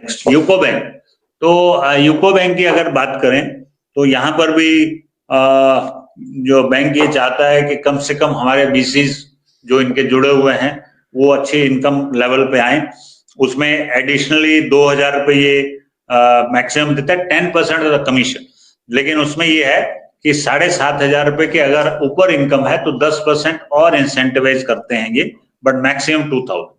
Next UCO bank. तो UCO bank की अगर बात करें तो यहाँ पर भी जो बैंक ये चाहता है कि कम से कम हमारे बीसीज जो इनके जुड़े हुए हैं वो अच्छी इनकम लेवल पे आए। उसमें एडिशनली 2000 रुपये ये मैक्सिमम देता है, 10% ऑफ द कमीशन। लेकिन उसमें ये है कि 7500 रुपये के अगर ऊपर इनकम है तो 10% और इंसेंटिवाइज करते हैं ये, बट मैक्सिमम 2000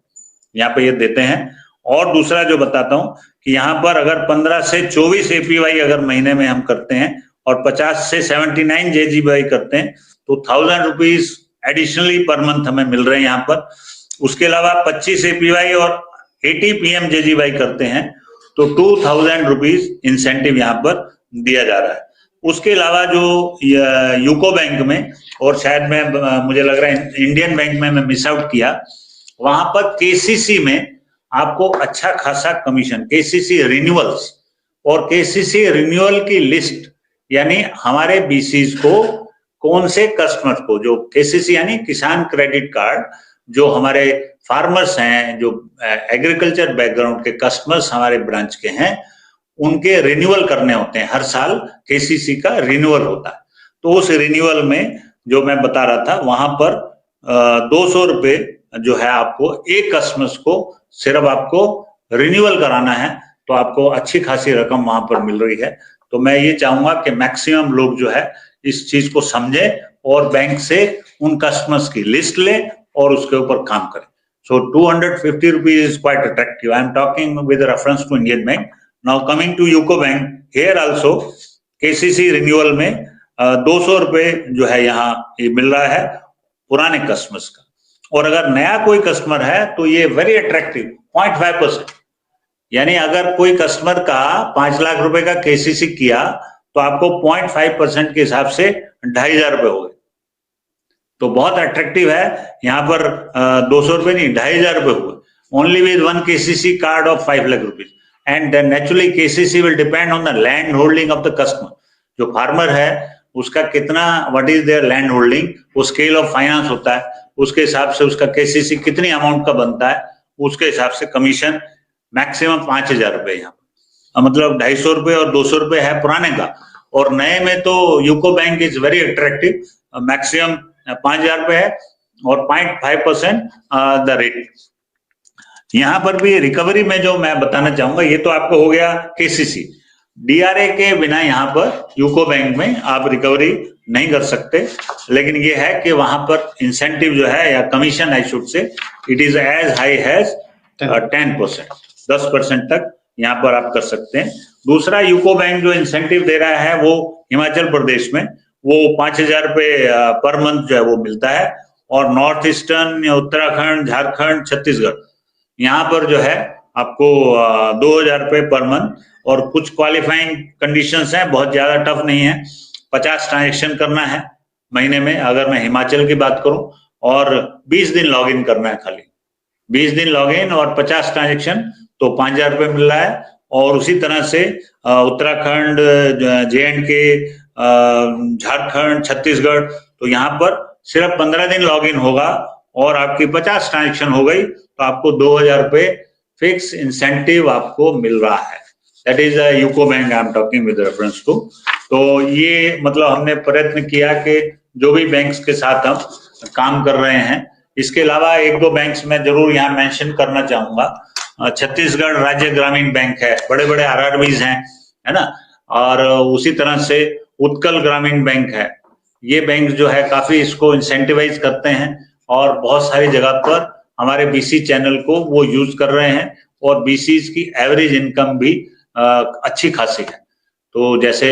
यहाँ पे ये देते हैं। और दूसरा जो बताता हूँ कि यहाँ पर अगर 15 से 24 एपीवाई अगर महीने में हम करते हैं और 50 से 79 जेजीबीवाई करते हैं तो 1000 रुपीज एडिशनली पर मंथ हमें मिल रहे हैं यहाँ पर। उसके अलावा 25 एपीवाई और 80 पीएम जेजीबीवाई करते हैं तो 2000 रुपीज इंसेंटिव यहाँ पर दिया जा रहा है। उसके अलावा जो यूको बैंक में, और शायद मुझे लग रहा है इंडियन बैंक में मैं मिस आउट किया, वहां पर केसीसी में आपको अच्छा खासा कमीशन, केसीसी रिन्यूअल्स, और केसीसी रिन्यूअल की लिस्ट यानी हमारे बीसीज को कौन से कस्टमर को, जो केसीसी यानी किसान क्रेडिट कार्ड, जो हमारे फार्मर्स हैं, जो एग्रीकल्चर बैकग्राउंड के कस्टमर्स हमारे ब्रांच के हैं, उनके रिन्यूअल करने होते हैं। हर साल केसीसी का रिन्यूअल होता है। तो उस रिन्यूअल में जो मैं बता रहा था वहां पर 200 रुपये जो है आपको एक कस्टमर्स को सिर्फ आपको रिन्यूअल कराना है तो आपको अच्छी खासी रकम वहां पर मिल रही है। तो मैं ये चाहूंगा कि मैक्सिमम लोग जो है इस चीज को समझे और बैंक से उन कस्टमर्स की लिस्ट ले और उसके ऊपर काम करें। So 250 rupees is quite attractive. I am talking with reference to Indian Bank. Now coming to UCO Bank, here also KCC renewal में 200 रुपये जो है यहाँ ये मिल रहा है पुराने कस्टमर्स का। और अगर नया कोई कस्टमर है तो ये वेरी अट्रैक्टिव 0.5%, यानी अगर कोई कस्टमर का 5 लाख रुपए का केसीसी किया तो आपको 0.5% के हिसाब से 2500 रुपए हो गए। तो बहुत अट्रैक्टिव है। यहाँ पर 200 रुपए नहीं, 2500 रुपए हुए only with one KCC card of 5 lakh rupees. And naturally KCC will depend on the land holding of the customer. जो फार्मर है उसका कितना, what is there land holding, वो स्केल ऑफ फाइनेंस होता है, उसके हिसाब से उसका केसीसी कितनी अमाउंट का बनता है, उसके हिसाब से कमीशन मैक्सिमम 5000 रुपए यहाँ, मतलब 250 रुपए और 200 रुपए है पुराने का। और नए में तो UCO bank is very attractive, maximum 5000 रुपए है और 0.5% द रेट। यहाँ पर भी रिकवरी में जो मैं बताना चाहूंगा, ये तो आपको हो गया केसीसी। डीआरए के बिना यहाँ पर यूको बैंक में आप रिकवरी नहीं कर सकते, लेकिन ये है कि वहां पर इंसेंटिव जो है या commission I should say, it is as high as 10%, 10% तक यहाँ पर आप कर सकते हैं। दूसरा यूको बैंक जो इंसेंटिव दे रहा है वो हिमाचल प्रदेश में वो 5000 रुपये पर मंथ जो है वो मिलता है। और नॉर्थ ईस्टर्न, उत्तराखंड, झारखंड, छत्तीसगढ़ यहाँ पर जो है आपको 2000 रुपये पर मंथ। और कुछ क्वालिफाइंग कंडीशंस हैं, बहुत ज्यादा टफ नहीं है। 50 ट्रांजेक्शन करना है महीने में अगर मैं हिमाचल की बात करूं, और 20 दिन लॉग इन करना है खाली, 20 दिन लॉग इन और 50 ट्रांजेक्शन, तो 5000 रुपये मिल रहा है। और उसी तरह से उत्तराखंड, JNK, झारखंड, छत्तीसगढ़, तो यहाँ पर सिर्फ 15 दिन लॉग इन होगा और आपकी 50 ट्रांजेक्शन हो गई तो आपको 2000 रुपये फिक्स इंसेंटिव आपको मिल रहा है। That is UCO Bank I am talking with reference to. तो ये मतलब हमने प्रयत्न किया कि जो भी बैंक्स के साथ हम काम कर रहे हैं, इसके अलावा एक दो बैंक्स में जरूर यहाँ मेंशन करना चाहूंगा। छत्तीसगढ़ राज्य ग्रामीण बैंक है, बड़े बड़े RRBs हैं, है ना। और उसी तरह से उत्कल ग्रामीण बैंक है। ये बैंक जो है काफी इसको इंसेंटिवाइज करते हैं और बहुत सारी जगह पर हमारे बीसी चैनल को वो यूज कर रहे हैं। और बीसीज की एवरेज इनकम भी अच्छी खासी है। तो जैसे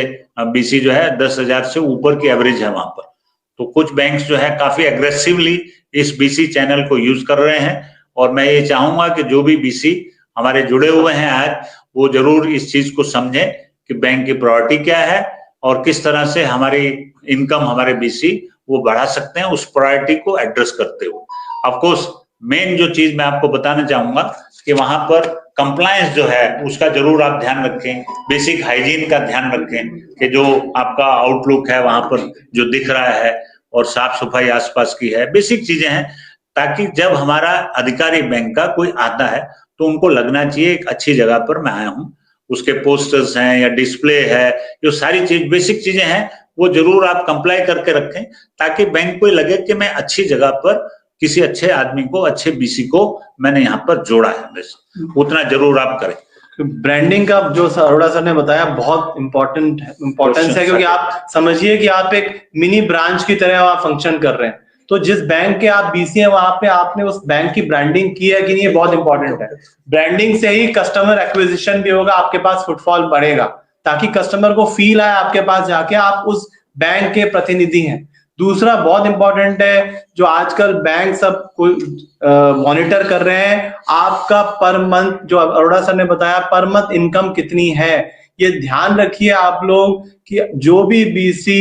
बीसी जो है 10,000 से ऊपर की एवरेज है वहां पर। तो कुछ बैंक्स जो है काफी एग्रेसिवली इस बीसी चैनल को यूज कर रहे हैं। और मैं ये चाहूंगा कि जो भी बीसी हमारे जुड़े हुए हैं आज, वो जरूर इस चीज को समझें कि बैंक की प्रायोरिटी क्या है और किस तरह से हमारी इनकम, हमारे बीसी वो बढ़ा सकते हैं, उस प्रायोरिटी को एड्रेस करते हुए। ऑफ कोर्स मेन जो चीज मैं आपको बताना चाहूंगा कि वहां पर कंप्लायंस जो है उसका जरूर आप ध्यान रखें, बेसिक हाइजीन का ध्यान रखें कि जो आपका आउटलुक है वहां पर जो दिख रहा है और साफ सफाई आसपास की है, बेसिक चीजें हैं, ताकि जब हमारा अधिकारी बैंक का कोई आता है तो तो उनको लगना चाहिए एक अच्छी जगह पर मैं आया हूँ, उसके पोस्टर्स हैं या डिस्प्ले है, जो सारी चीज बेसिक चीजें हैं वो जरूर आप कंप्लाई करके रखें, ताकि बैंक को लगे कि मैं अच्छी जगह पर किसी अच्छे आदमी को, अच्छे बीसी को मैंने यहाँ पर जोड़ा है, बस उतना जरूर आप करें। ब्रांडिंग का जो अरोड़ा सर ने बताया बहुत इम्पोर्टेंस है, क्योंकि आप समझिए कि आप एक मिनी ब्रांच की तरह वहां फंक्शन कर रहे हैं, तो जिस बैंक के आप बीसी हैं वहां पे आपने उस बैंक की ब्रांडिंग की है कि नहीं, ये बहुत इंपॉर्टेंट है। ब्रांडिंग से ही कस्टमर एक्विजिशन भी होगा, आपके पास फुटफॉल बढ़ेगा, ताकि कस्टमर को फील आए आपके पास जाके आप उस बैंक के प्रतिनिधि हैं। दूसरा बहुत इंपॉर्टेंट है, जो आजकल बैंक सब मॉनिटर कर रहे हैं, आपका पर मंथ, जो अरोड़ा सर ने बताया, पर मंथ इनकम कितनी है। ये ध्यान रखिए आप लोग कि जो भी बीसी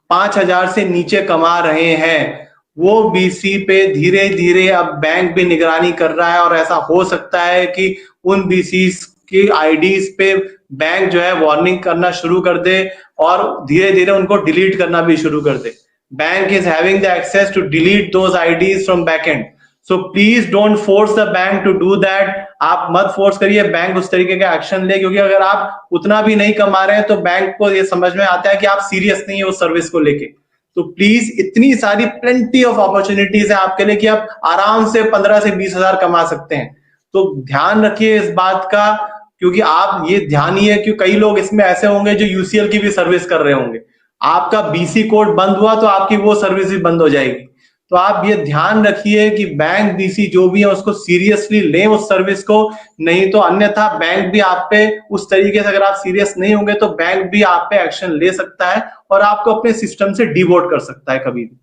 5,000 से नीचे कमा रहे हैं, वो बीसी पे धीरे धीरे अब बैंक भी निगरानी कर रहा है, और ऐसा हो सकता है कि उन बीसी की आईडीज पे बैंक जो है वार्निंग करना शुरू कर दे और धीरे धीरे उनको डिलीट करना भी शुरू कर दे। Bank is having the access to delete those IDs from backend. So please don't force the bank to do that. आप मत फोर्स करिए बैंक उस तरीके का एक्शन ले, क्योंकि अगर आप उतना भी नहीं कमा रहे हैं तो बैंक को ये समझ में आता है कि आप सीरियस नहीं है उस सर्विस को लेके। तो प्लीज, इतनी सारी प्लेंटी ऑफ अपॉर्चुनिटीज है आपके लिए कि आप आराम से 15 से 20 हजार कमा सकते हैं। तो ध्यान रखिए इस बात का, क्योंकि आप ये ध्यान ही है कि कई लोग इसमें ऐसे होंगे जो यूसीएल की भी सर्विस कर रहे होंगे, आपका बीसी कोड बंद हुआ तो आपकी वो सर्विस भी बंद हो जाएगी। तो आप ये ध्यान रखिए कि बैंक बीसी जो भी है उसको सीरियसली लें उस सर्विस को, नहीं तो अन्यथा बैंक भी आप पे उस तरीके से, अगर आप सीरियस नहीं होंगे तो बैंक भी आप पे एक्शन ले सकता है और आपको अपने सिस्टम से डिवोट कर सकता है कभी भी।